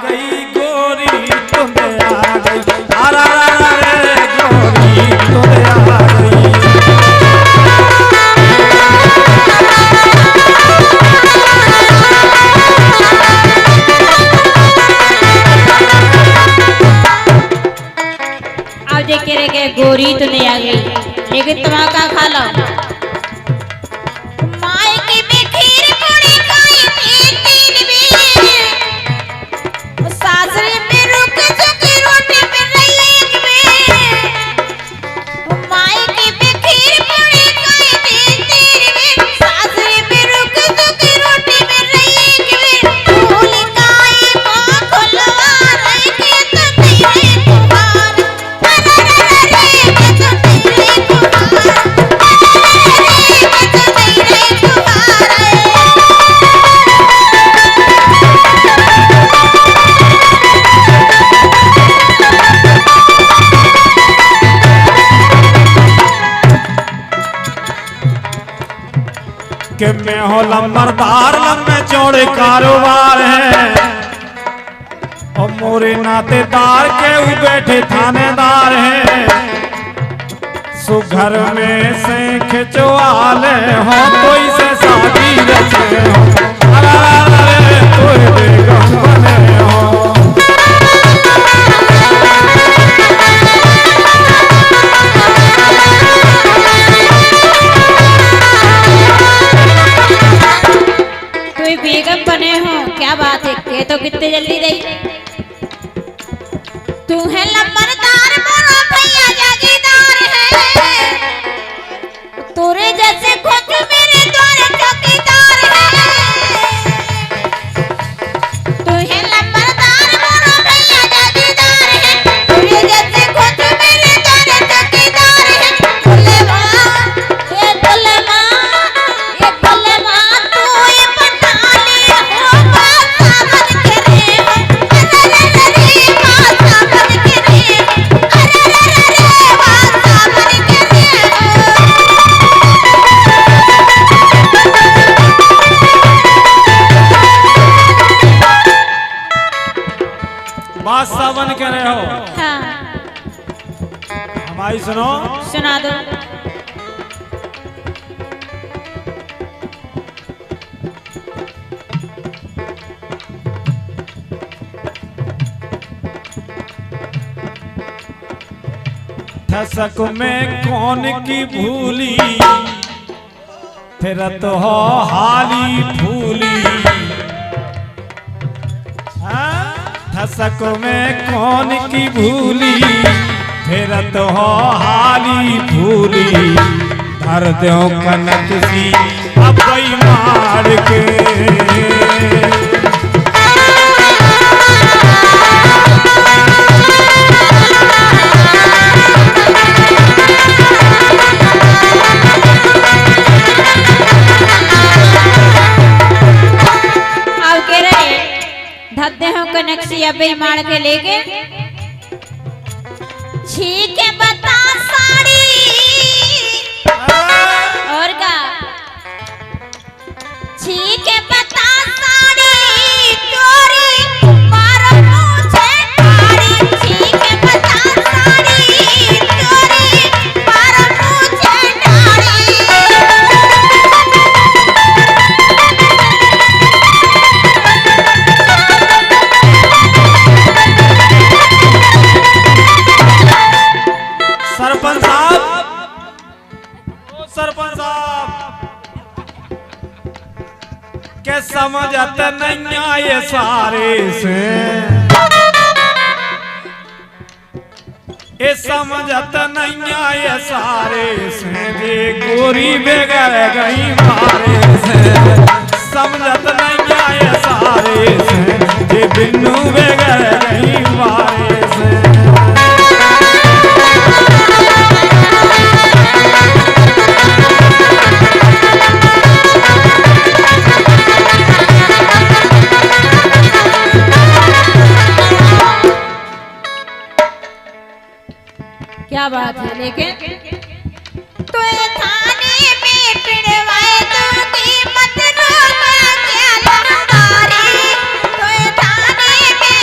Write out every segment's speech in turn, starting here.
गई गोरी तुम आ गई, अरे गोरी तुम आ गई। अब देखे रहे गोरी तो नहीं आ गई, लेकिन तुम्हारा का खा लो। कि मैं हो लंबरदार, लंबे चौड़े कारोबार है, और मोरे नातेदार के वो बैठे थानेदार है। सुघर में से खिंचवाले हो तो इसे शादी रचे हो, अरे कोई बेगम बने हो। बेगम बने हो, क्या बात है, ये तो कितने जल्दी गई। तू है लंबरदार, मोरा भैया जागीदार है, तोरे जैसे खोज मेरे द्वार चौकीदार है। तू है लंबरदार, मोरा भैया जागीदार है, तोरे जैसे खोज मेरे द्वार चौकीदार है। बोले माँ, ये बोले माँ, ये बोले माँ, तू ये बात सावन कह रहे हो? हाँ। हमारी सुनो, सुना दो। ठसक में कौन की भूली, फिरत हो हाली फूली। ठसक में कौन की भूली, फिरत हो हाली फूली। धर दो कनक सी अब मार के, कनक्सिया बेईमान के लेके ठीक है बता साड़ी और का ठीक है बता साड़ी चोरी मारो मुझे ठाड़ी। ठीक है बता साड़ी चोरी मारो मुझे ठाड़ी। सरपंच साहब के समझत नहीं आए सारे से, ये समझत नहीं आए सारे से, जे गोरी बेगर गई मारे से। समझत नहीं आए सारे से, जे बिन्नू बेगर गई मारे से। क्या बात है, लेकिन तो थाने में पिड़वाए दूंगी मत रोना क्या लंबारी। तो थाने में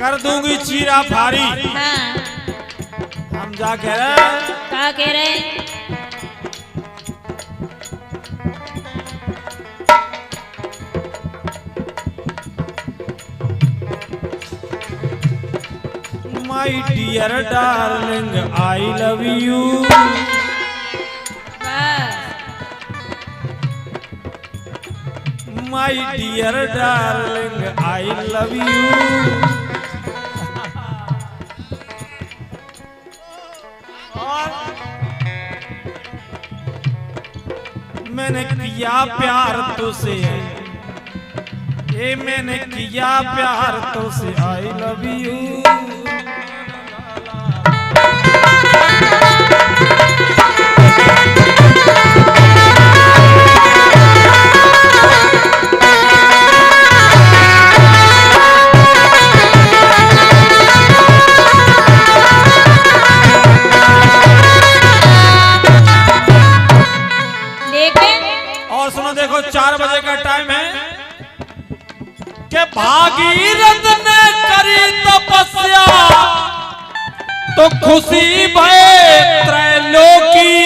कर दूंगी चीरा भारी। हाँ हम जा कह रहे क्या कह रहे? My dear darling I love you. My dear darling I love you. मैंने किया प्यार तुझसे, ये मैंने किया प्यार तुझसे आई लव यू। और सुनो देखो 4 बजे का टाइम है कि भागीरथ ने करी तपस्या तो खुशी भय त्रैलोकी,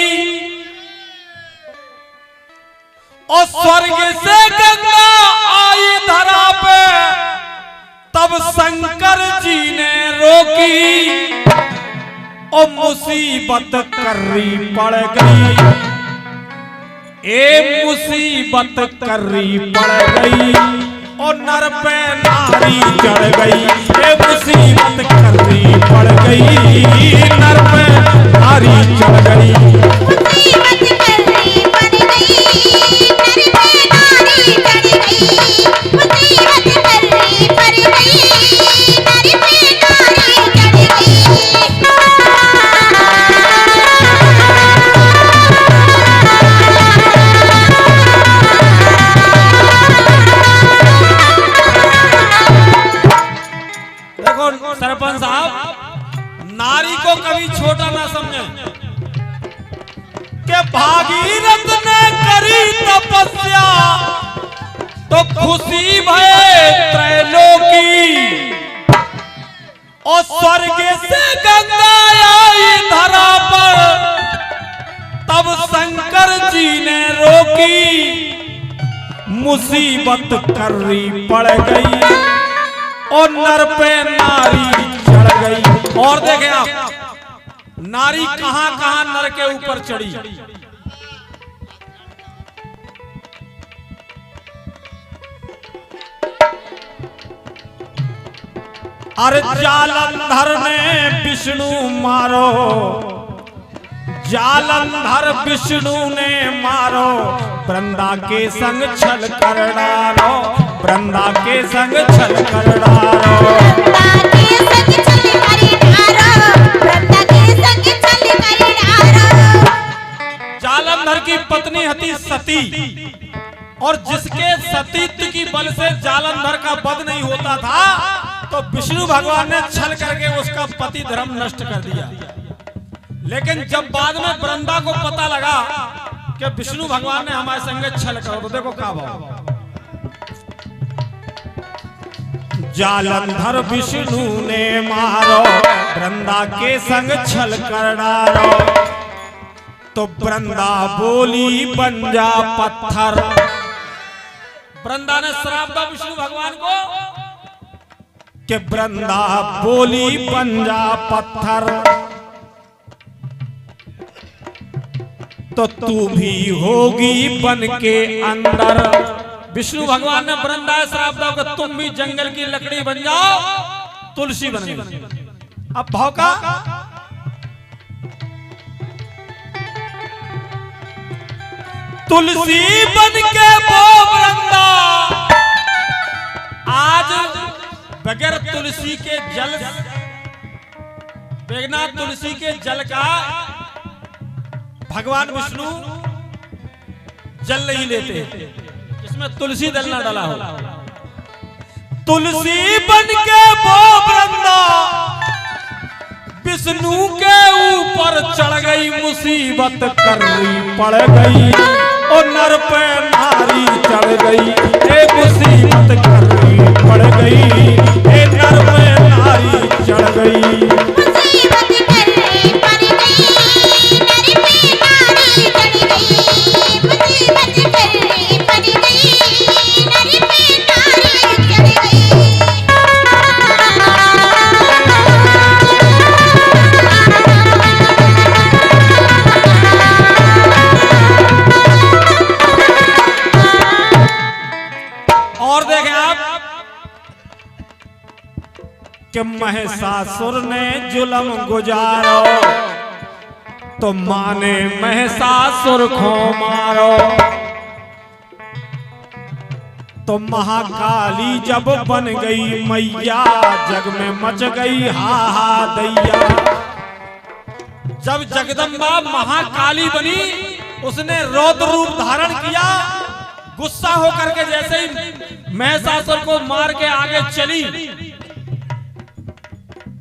और स्वर्ग से गंगा आई धरा पे तब शंकर जी ने रोकी, और मुसीबत करनी पड़ गई, ए मुसीबत करनी पड़ गई, और नर पे नारी चढ़ गई। ए मुसीबत करनी पड़ गई, नर पे नारी चढ़ गई। मुसीबत करनी पड़ गई, नर पे नारी चढ़ गई। मुसीबत करनी पड़ गई, नर पे नारी चढ़ गई। सरपंच साहब, नारी को कभी छोटा ना समझे कि भागीरथ ने करी तपस्या तो खुशी भय त्रैलोकी, और स्वर्ग से गंगा आई धरा पर तब शंकर जी ने रोकी, मुसीबत करनी पड़ गई, और नर पे नारी चढ़ गई। और देखें आप, नारी कहां कहां नर के ऊपर चढ़ी। अरे जालंधर ने विष्णु मारो, जालंधर विष्णु ने मारो, वृंदा के संग छल कर डालो, वृंदा के संग छल कर डालो। वृंदा के संग छल कर डालो, वृंदा के संग छल कर डालो। जालंधर की पत्नी थी सती, और जिसके सतीत्व की बल से जालंधर का वध नहीं होता था, तो विष्णु भगवान ने छल करके उसका पति धर्म नष्ट कर दिया। लेकिन जब बाद में वृंदा को पता लगा कि विष्णु भगवान ने हमारे संगे छल करो, तो देखो क्या भाव। जालंधर विष्णु ने मारो, वृंदा के संग छल कर डालो, तो वृंदा बोली बन जा पत्थर। वृंदा ने श्राप दिया विष्णु भगवान को कि वृंदा बोली बन जा पत्थर, तो तू भी होगी बन के अंदर। विष्णु भगवान ने वृंदा श्राप दिया कि तुम भी जंगल की लकड़ी बन जाओ, तुलसी बन गई। अब भाव का तुलसी बन के वो वृंदा आज बगैर तुलसी के जल, बिना तुलसी के जल का भगवान विष्णु जल नहीं लेते, जिसमें तुलसी दल ना डाला हो। तुलसी बन के वो वृंदा विष्णु के ऊपर चढ़ गई, मुसीबत करनी पड़ गई, और नर पे नारी चढ़ गई। ए मुसीबत करनी पड़ गई, ए नर पे नारी कि महिषासुर ने जुल्म गुजारो तो माने महिषासुर को मारो। तो महाकाली जब बन गई मैया जग में मच गई हा दैया। जब जगदम्बा महाकाली बनी उसने रौद्र रूप धारण किया, गुस्सा होकर के जैसे ही महिषासुर को मार के आगे चली,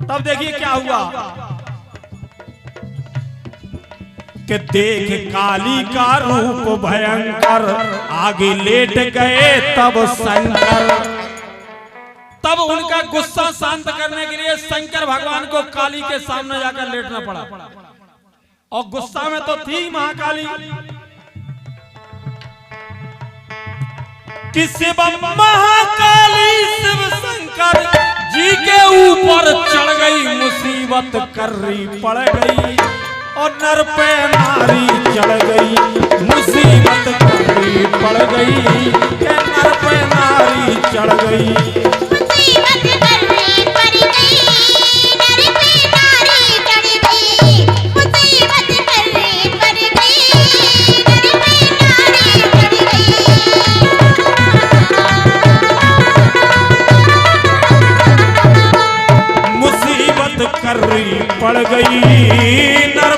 तब देखिए क्या हुआ कि देख काली का रूप भयंकर आगे लेट गए तब शंकर। तब उनका गुस्सा शांत करने के लिए शंकर भगवान को काली के सामने जाकर लेटना पड़ा। और गुस्सा में तो थी महाकाली कि शिव महाकाली शिव शंकर जी के ऊपर चढ़ गई, मुसीबत कर्री पड़ गई और नर पे नारी चढ़ गई, मुसीबत कर्री पड़ गई के नर पे नारी चढ़ गई। मुसीबत कर्री पड़ गई, नर पे नारी चढ़ गई, मुसीबत कर्री पड़ गई, नर पे नारी चढ़ गई। मुसीबत कर्री पड़ गई, नर